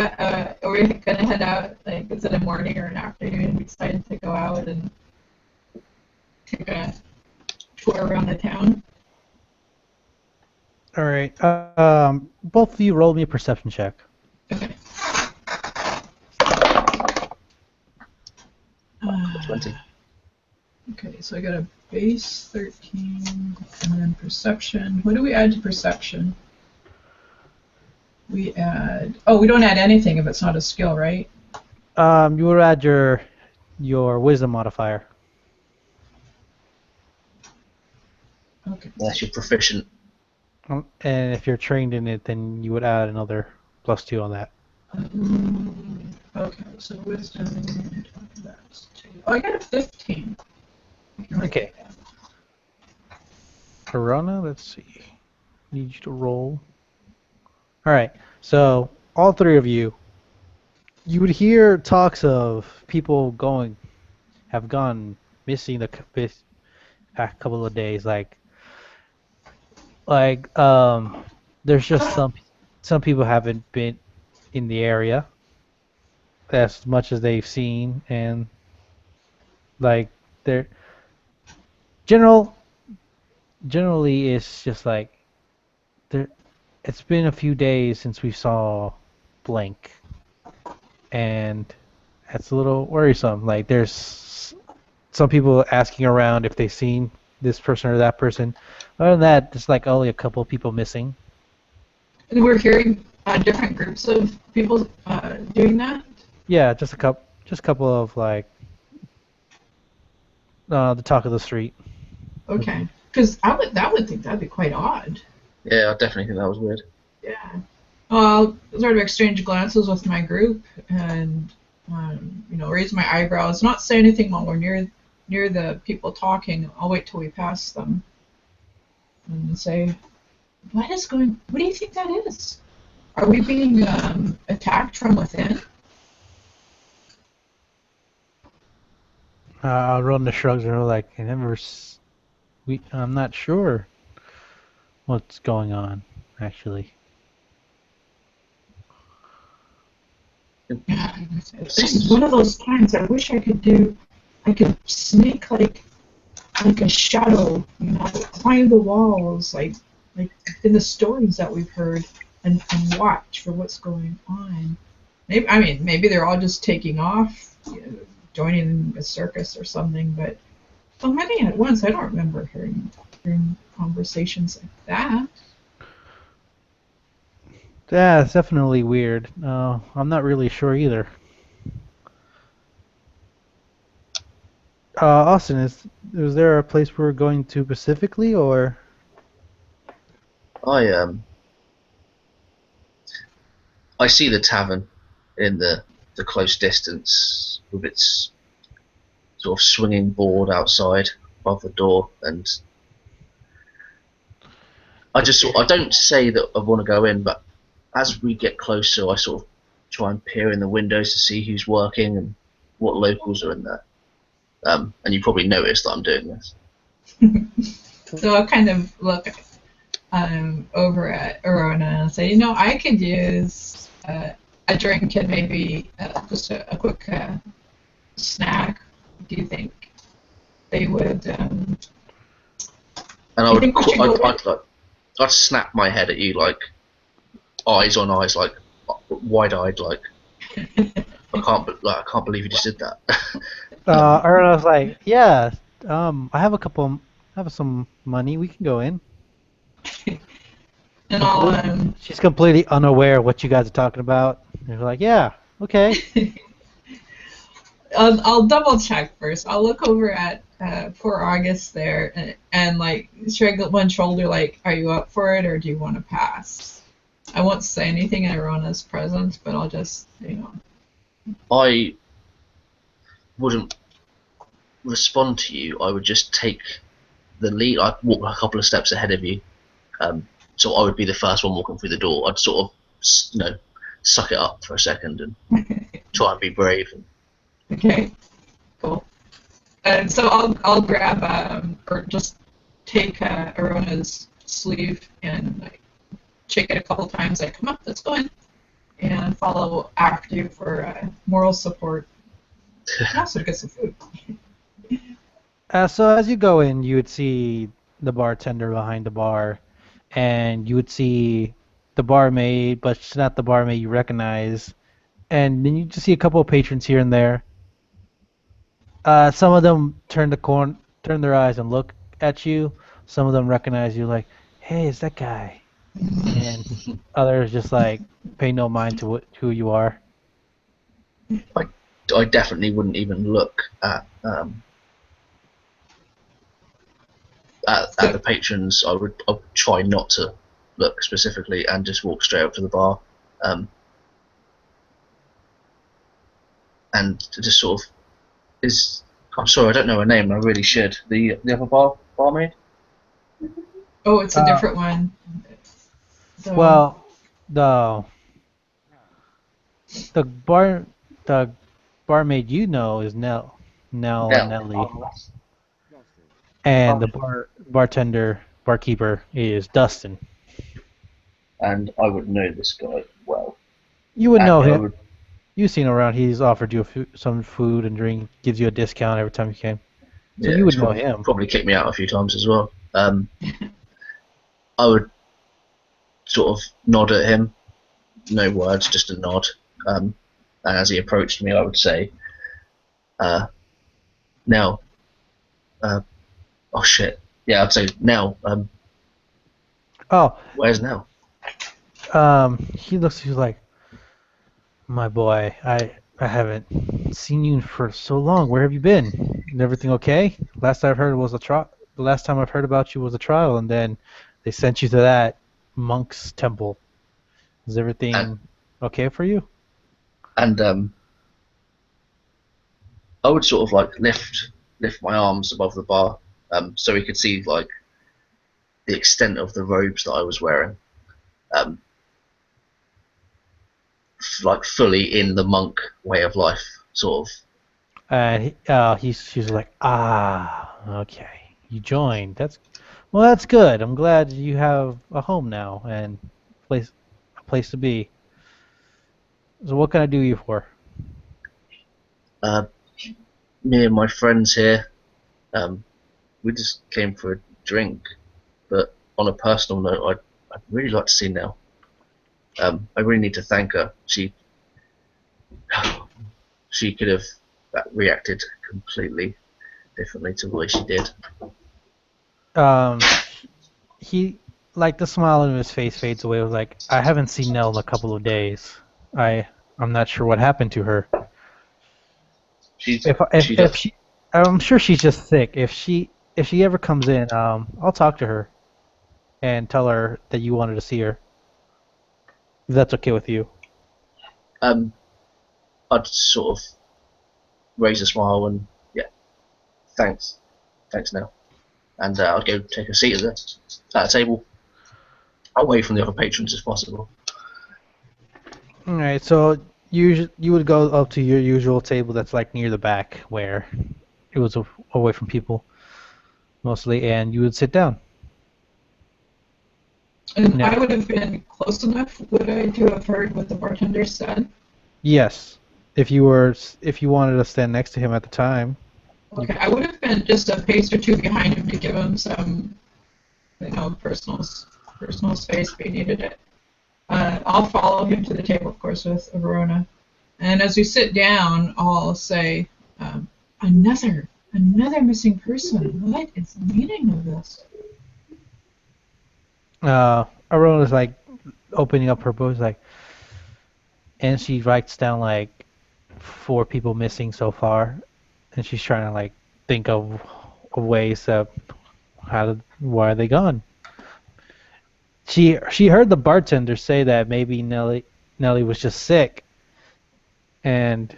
are we gonna head out? Like, is it a morning or an afternoon? We decided to go out and take a tour around the town. all right. Both of you roll me a perception check. Okay. 20. Okay, so I got a base 13 and then perception. What do we add to perception? We add. Oh, we don't add anything if it's not a skill, right? You would add your wisdom modifier. Okay. Unless you're proficient. And if you're trained in it, then you would add another +2 on that. Okay, so wisdom. That's 2. Oh, I got a 15. Okay. Corona, let's see. Need you to roll. All right. So all three of you, you would hear talks of people have gone missing this past couple of days. There's just some people haven't been in the area as much as they've seen, and like they're generally it's just like there. It's been a few days since we saw blank, and that's a little worrisome. Like there's some people asking around if they've seen this person or that person. Other than that, it's like only a couple of people missing. And we're hearing different groups of people doing that. Yeah, just a couple of like the talk of the street. Okay, because I would think that'd be quite odd. Yeah, I definitely think that was weird. Yeah. Well, I'll sort of exchange glances with my group and raise my eyebrows. Not say anything while we're near the people talking. I'll wait till we pass them and say, what do you think that is? Are we being attacked from within? I'll run the shrugs and like I'm not sure what's going on actually. It's one of those times I wish I could sneak like a shadow, climb the walls like in the stories that we've heard and watch for what's going on. Maybe they're all just taking off, joining a circus or something, but so many at once, I don't remember hearing conversations like that. Yeah, it's definitely weird. I'm not really sure either. Austin, is there a place we're going to specifically, or? I see the tavern in the close distance with its sort of swinging board outside above the door, and I don't say that I want to go in, but as we get closer, I sort of try and peer in the windows to see who's working and what locals are in there. And you probably noticed that I'm doing this. So I'll kind of look over at Arona and say, I could use a drink and maybe just a quick snack. Do you think they would? And I'd snap my head at you like eyes on eyes, like wide-eyed, like I can't believe you just did that. Aruna was like, yeah, I have some money. We can go in. And I'll She's completely unaware of what you guys are talking about. And you're like, yeah, okay. I'll double check first. I'll look over at poor August there and like shrug one shoulder, like, are you up for it or do you want to pass? I won't say anything in Arona's presence, but I'll just, I wouldn't respond to you, I would just take the lead. I'd walk a couple of steps ahead of you. So I would be the first one walking through the door. I'd sort of, suck it up for a second and try and be brave. Okay, cool. And so I'll grab or just take Arona's sleeve and like shake it a couple times. Like, come on, let's go in, and follow after you for moral support. And also get some food. So as you go in, you would see the bartender behind the bar, and you would see the barmaid, but she's not the barmaid you recognize. And then you just see a couple of patrons here and there. Some of them turn their eyes and look at you. Some of them recognize you, like, "Hey, it's that guy." And others just like pay no mind to who you are. I definitely wouldn't even look at the patrons. I would try not to look specifically and just walk straight up to the bar, and to just sort of I'm sorry, I don't know her name. I really should. The other barmaid. Oh, it's a different one. So, Well, the the bar the barmaid you know is Nell Yeah. Nelly, and the barkeeper is Dustin. And I would know this guy well. You would And know I him. would, You've seen him around. He's offered you some food and drink, gives you a discount every time you came. So yeah, you would he's know him. Probably kicked me out a few times as well. I would sort of nod at him, no words, just a nod. And as he approached me, I would say, "Nell, oh shit, yeah," I'd say, "Nell, Oh, where's Nell?" he looks at you like, "My boy, I haven't seen you for so long. Where have you been? Is everything okay? Last I've heard was a trial. The last time I've heard about you was a trial, and then they sent you to that monk's temple. Is everything okay for you?" And I would sort of like lift my arms above the bar, so he could see like the extent of the robes that I was wearing, um, like fully in the monk way of life, sort of. And she's like, okay, you joined. That's good. I'm glad you have a home now and a place to be. So what can I do you for? Uh, Me and my friends here, we just came for a drink, but on a personal note, I'd really like to see Nell. I really need to thank her. She could have reacted completely differently to the way she did. Um, he like the smile on his face fades away. Was like, I haven't seen Nell in a couple of days. I'm not sure what happened to her. If she, I'm sure she's just sick. If she ever comes in, I'll talk to her and tell her that you wanted to see her. If that's okay with you. I'd sort of raise a smile and yeah, thanks Nell, and I'd go take a seat at a table, away from the other patrons if possible. All right, so you would go up to your usual table that's like near the back where it was away from people mostly, and you would sit down. And Yeah. I would have been close enough, would I, to have heard what the bartender said? Yes, if you wanted to stand next to him at the time. Okay, I would have been just a pace or two behind him to give him some, personal space if he needed it. I'll follow him to the table, of course, with Verona. And as we sit down, I'll say, another missing person. What is the meaning of this? Arona's like opening up her book, like, and she writes down like 4 people missing so far, and she's trying to like think of ways of why are they gone. She heard the bartender say that maybe Nelly was just sick, and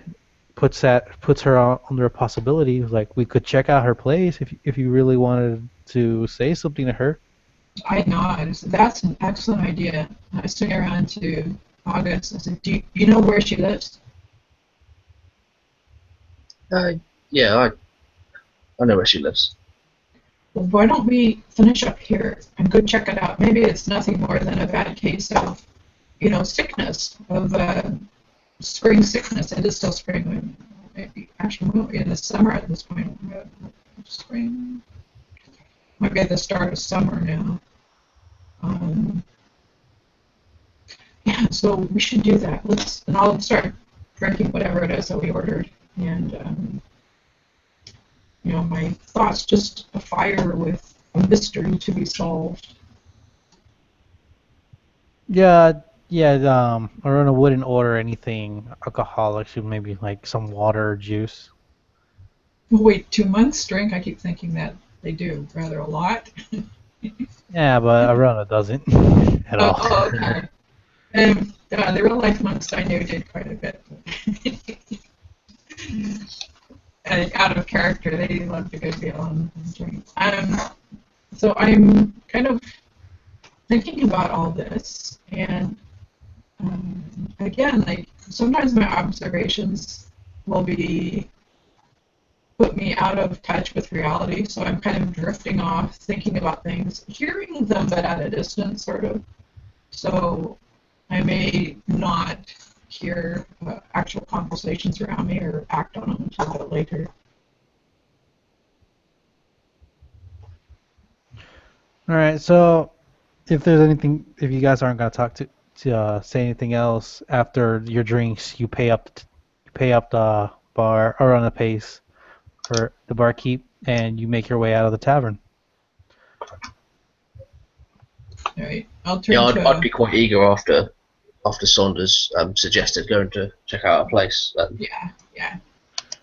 puts her under a possibility. Like we could check out her place if you really wanted to say something to her. I nod. That's an excellent idea. I swing around to August. I said, "Do you know where she lives?" Yeah, I know where she lives. Well, why don't we finish up here and go check it out? Maybe it's nothing more than a bad case of, sickness, of spring sickness. It is still spring. Maybe actually we won't be in the summer at this point. Spring might be at the start of summer now. Um, yeah, so we should do that. And I'll start drinking whatever it is that we ordered, and my thoughts just afire with a mystery to be solved. Yeah, yeah. Arona wouldn't order anything alcoholic. She maybe like some water or juice. Wait, 2 months drink? I keep thinking that they do rather a lot. Yeah, but Arona doesn't at all. Oh, okay. The real life monks I knew did quite a bit. And out of character, they loved a good deal on drink. So I'm kind of thinking about all this, and again, like sometimes my observations will put me out of touch with reality, so I'm kind of drifting off, thinking about things, hearing them, but at a distance, sort of. So I may not hear actual conversations around me or act on them until a bit later. All right, so if you guys aren't gonna talk to say anything else after your drinks, you pay up the bar or on the pace for the barkeep, and you make your way out of the tavern. All right, I'll turn Yeah, to. I'd be quite eager after Saunders suggested going to check out a place. Yeah.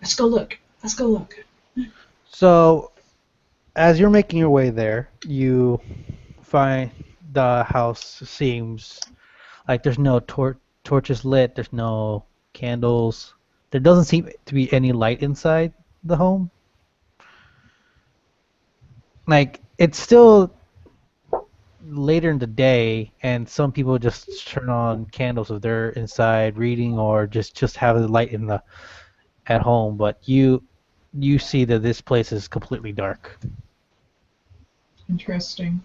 Let's go look. So, as you're making your way there, you find the house seems like there's no torches lit, there's no candles. There doesn't seem to be any light inside the home. Like, it's still later in the day, and some people just turn on candles if they're inside reading or just have the light in the at home. But you see that this place is completely dark. Interesting.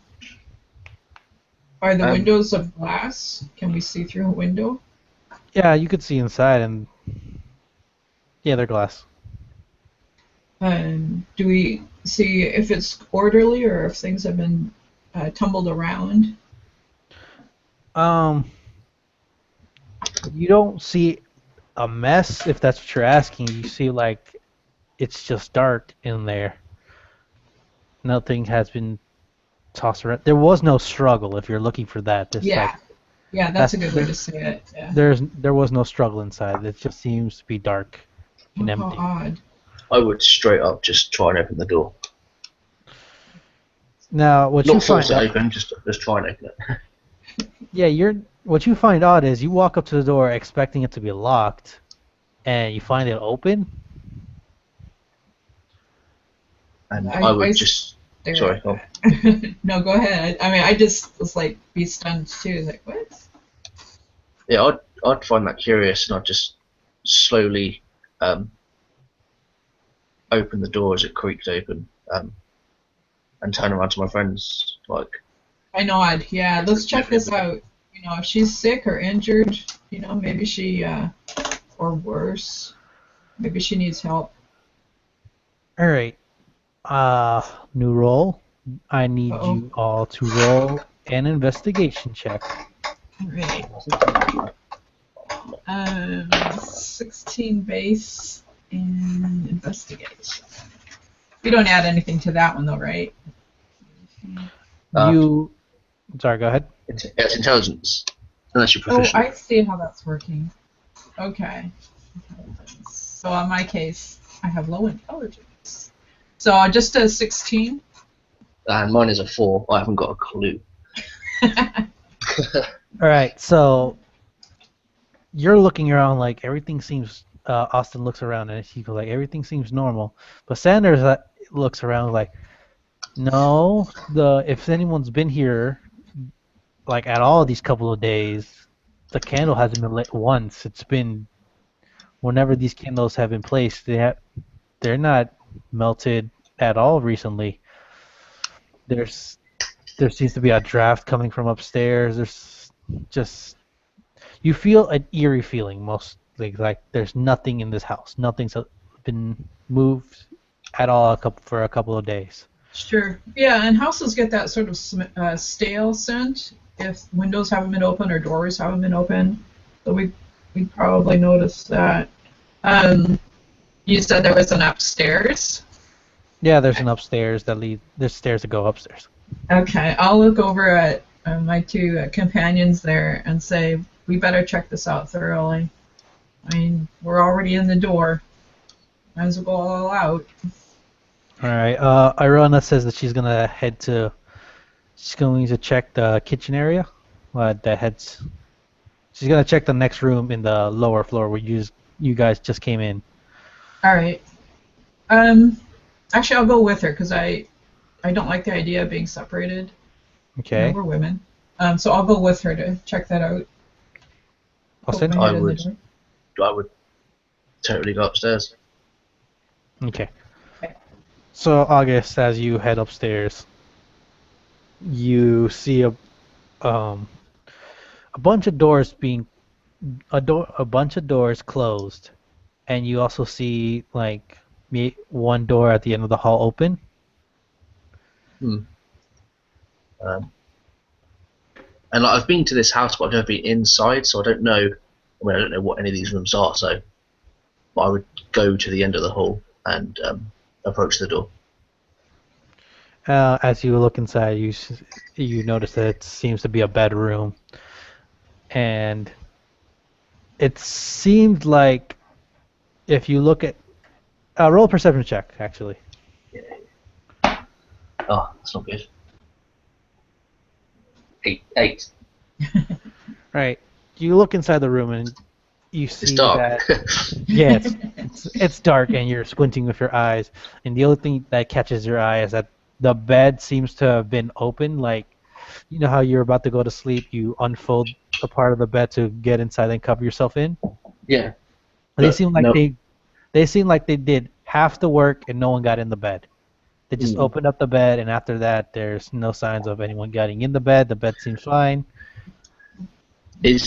Are the windows of glass? Can we see through a window? Yeah, you could see inside, and yeah, they're glass. Do we see if it's orderly or if things have been tumbled around? You don't see a mess if that's what you're asking. You see like it's just dark in there. Nothing has been tossed around. There was no struggle if you're looking for that. Yeah, that's a good way to say it. Yeah. There was no struggle inside. It just seems to be dark and How empty. odd. I would straight up just try and open the door. Now, what you Not find force it open, just try and open it. yeah, what you find odd is you walk up to the door expecting it to be locked, and you find it open. And I would just sorry. Go on. No, go ahead. I mean, I just was like be stunned too. Like what? Yeah, I'd find that curious, and I'd just slowly open the door as it creaked open, and turn around to my friends like. I nod. Yeah, let's check this out. If she's sick or injured, maybe she, or worse, maybe she needs help. All right. New roll. I need you all to roll an investigation check. All right. 16 base and investigation. You don't add anything to that one though, right? Sorry, go ahead. It's intelligence, unless you're proficient. Oh, I see how that's working. Okay. So in my case, I have low intelligence. So just a 16? And mine is a 4. I haven't got a clue. All right, so you're looking around like everything seems Austin looks around and he goes like, everything seems normal. But Sanders looks around like, no, if anyone's been here like at all these couple of days, the candle hasn't been lit once. It's been whenever these candles have been placed, they're not melted at all recently. There's there seems to be a draft coming from upstairs. There's just you feel an eerie feeling mostly like there's nothing in this house. Nothing's been moved at all for a couple of days. Sure. Yeah, and houses get that sort of stale scent if windows haven't been open or doors haven't been open. So we probably noticed that. You said there was an upstairs. Yeah, there's an upstairs there's stairs that go upstairs. Okay, I'll look over at my two companions there and say we better check this out thoroughly. I mean, we're already in the door. Might as well go all out. All right. Irona says that she's going to check the kitchen area. She's going to check the next room in the lower floor where you guys just came in. All right. Actually, I'll go with her because I don't like the idea of being separated. Okay. You know, we're women. So I'll go with her to check that out. Austin? Poke my head in the door. I would totally go upstairs. Okay. So August, as you head upstairs, you see a bunch of doors a bunch of doors closed, and you also see like one door at the end of the hall open. And like, I've been to this house, but I've never been inside, so I don't know. I don't know what any of these rooms are. So, but I would go to the end of the hall and approach the door. As you look inside, you notice that it seems to be a bedroom, and it seems like if you look at roll a perception check, actually. Oh, that's not good. Eight. Right. You look inside the room and you see It's dark. that yeah, it's dark and you're squinting with your eyes, and the only thing that catches your eye is that the bed seems to have been open. Like, you know how you're about to go to sleep, you unfold a part of the bed to get inside and cover yourself in. Yeah. They seem like no. they seem like they did half the work and no one got in the bed. They just opened up the bed, and after that, there's no signs of anyone getting in the bed. The bed seems fine. Are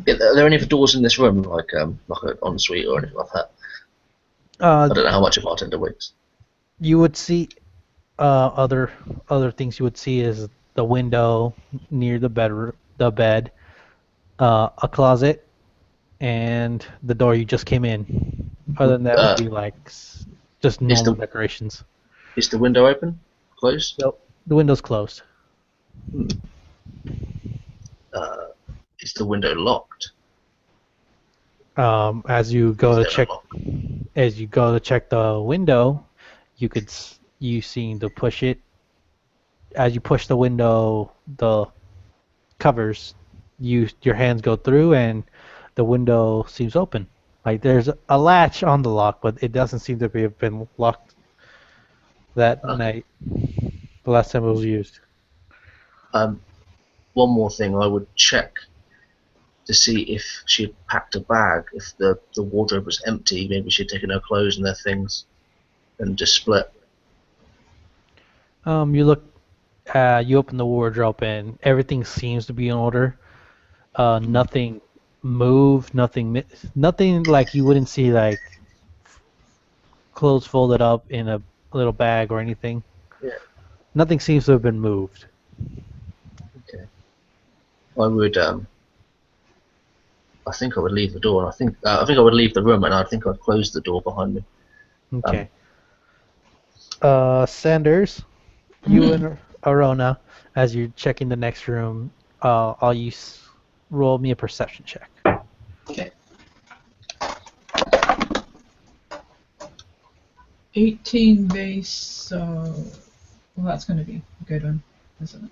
there any other doors in this room, like an ensuite or anything like that? I don't know how much a bartender waits. You would see other things you would see is the window near the bed, a closet, and the door you just came in. Other than that, would be like just normal decorations. Is the window open? Closed? Nope. The window's closed. Is the window locked? As you go to check the window, you seem to push it. As you push the window, the covers, your hands go through, and the window seems open. Like there's a latch on the lock, but it doesn't seem to have been locked that night. The last time it was used. One more thing, I would check to see if she had packed a bag. If the wardrobe was empty, maybe she'd taken her clothes and their things and just split. You look, you open the wardrobe and everything seems to be in order. Nothing moved, nothing like you wouldn't see like clothes folded up in a little bag or anything. Yeah. Nothing seems to have been moved. Okay. I think I would leave the door, and I think I would leave the room, and I think I'd close the door behind me. Okay. Sanders, you and Arona, as you're checking the next room, I'll roll me a perception check. Okay. 18 base, so well, that's going to be a good one, isn't it?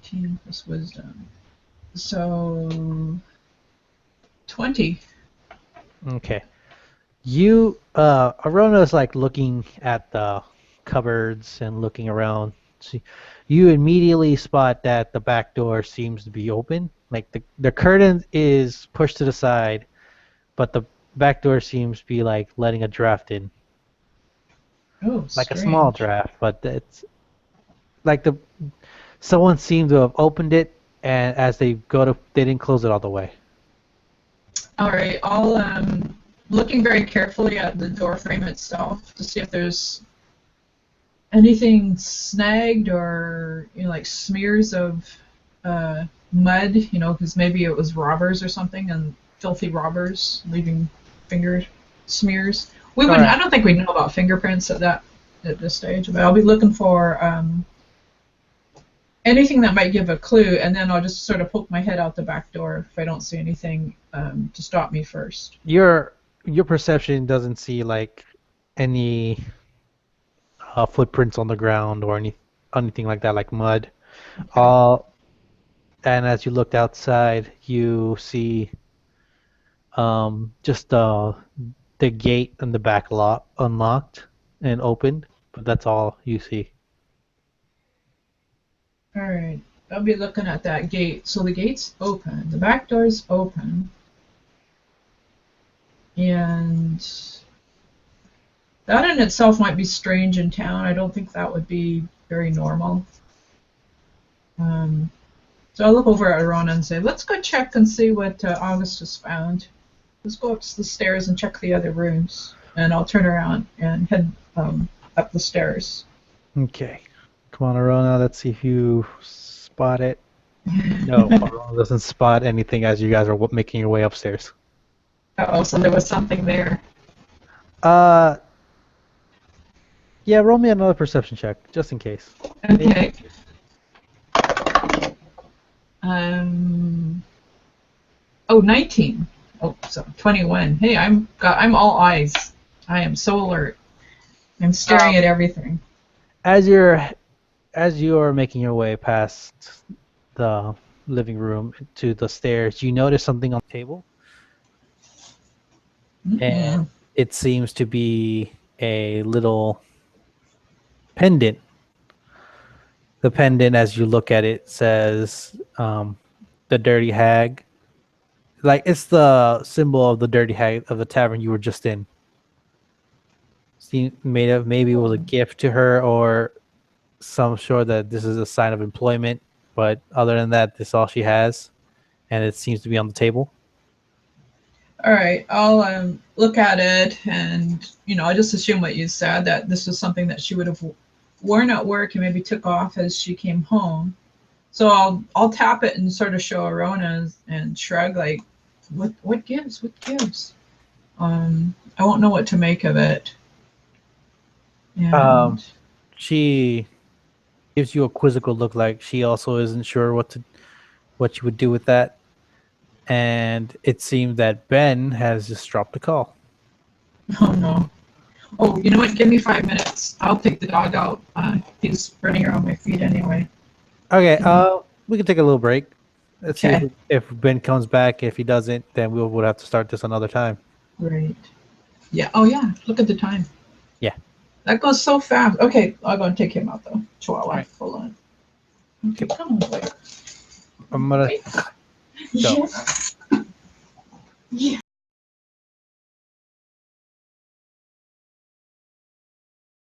18 plus wisdom. So 20. Okay. Arona's like looking at the cupboards and looking around. See, you immediately spot that the back door seems to be open. Like the curtain is pushed to the side, but the back door seems to be like letting a draft in. Oh, Like a small strange. draft, but it's like someone seemed to have opened it, and as they they didn't close it all the way. All right, I'll looking very carefully at the door frame itself to see if there's anything snagged or like smears of mud, because maybe it was robbers or something, and filthy robbers leaving finger smears. We All wouldn't. right. I don't think we know about fingerprints at this stage, but I'll be looking for anything that might give a clue, and then I'll just sort of poke my head out the back door if I don't see anything to stop me first. Your perception doesn't see like any footprints on the ground or anything like that, like mud. Okay. And as you looked outside, you see just the gate in the back lot unlocked and opened, but that's all you see. All right. I'll be looking at that gate. So the gate's open. The back door's open. And that in itself might be strange in town. I don't think that would be very normal. So I'll look over at Arona and say, let's go check and see what August has found. Let's go up the stairs and check the other rooms. And I'll turn around and head up the stairs. Okay. Come on, Arona, let's see if you spot it. No, Arona doesn't spot anything as you guys are making your way upstairs. Oh, so there was something there. Uh, yeah, roll me another perception check, just in case. Okay. Um. Oh, 19. Oh, so 21. Hey, I'm all eyes. I am so alert. I'm staring at everything. As you're making your way past the living room to the stairs, you notice something on the table, and it seems to be a little pendant. The pendant, as you look at it, says the Dirty Hag. Like it's the symbol of the Dirty Hag of the tavern you were just in. Made of maybe it was a gift to her or some sure that this is a sign of employment, but other than that, this is all she has, and it seems to be on the table. All right, I'll look at it, and I just assume what you said, that this was something that she would have worn at work and maybe took off as she came home. So I'll tap it and sort of show Arona and shrug like, what gives? What gives? I won't know what to make of it. And She gives you a quizzical look, like she also isn't sure what you would do with that. And it seems that Ben has just dropped a call. oh no. Oh, you know what? Give me 5 minutes. I'll take the dog out. He's running around my feet anyway. Okay, we can take a little break. Let's see Okay. if Ben comes back. If he doesn't, then we would have to start this another time. Right. Yeah. Oh yeah. Look at the time. Yeah. That goes so fast. Okay, I'm gonna take him out though. Chihuahua. Right. Hold on. Okay, come on, boy. I'm gonna Wait. go. Yeah. Yeah.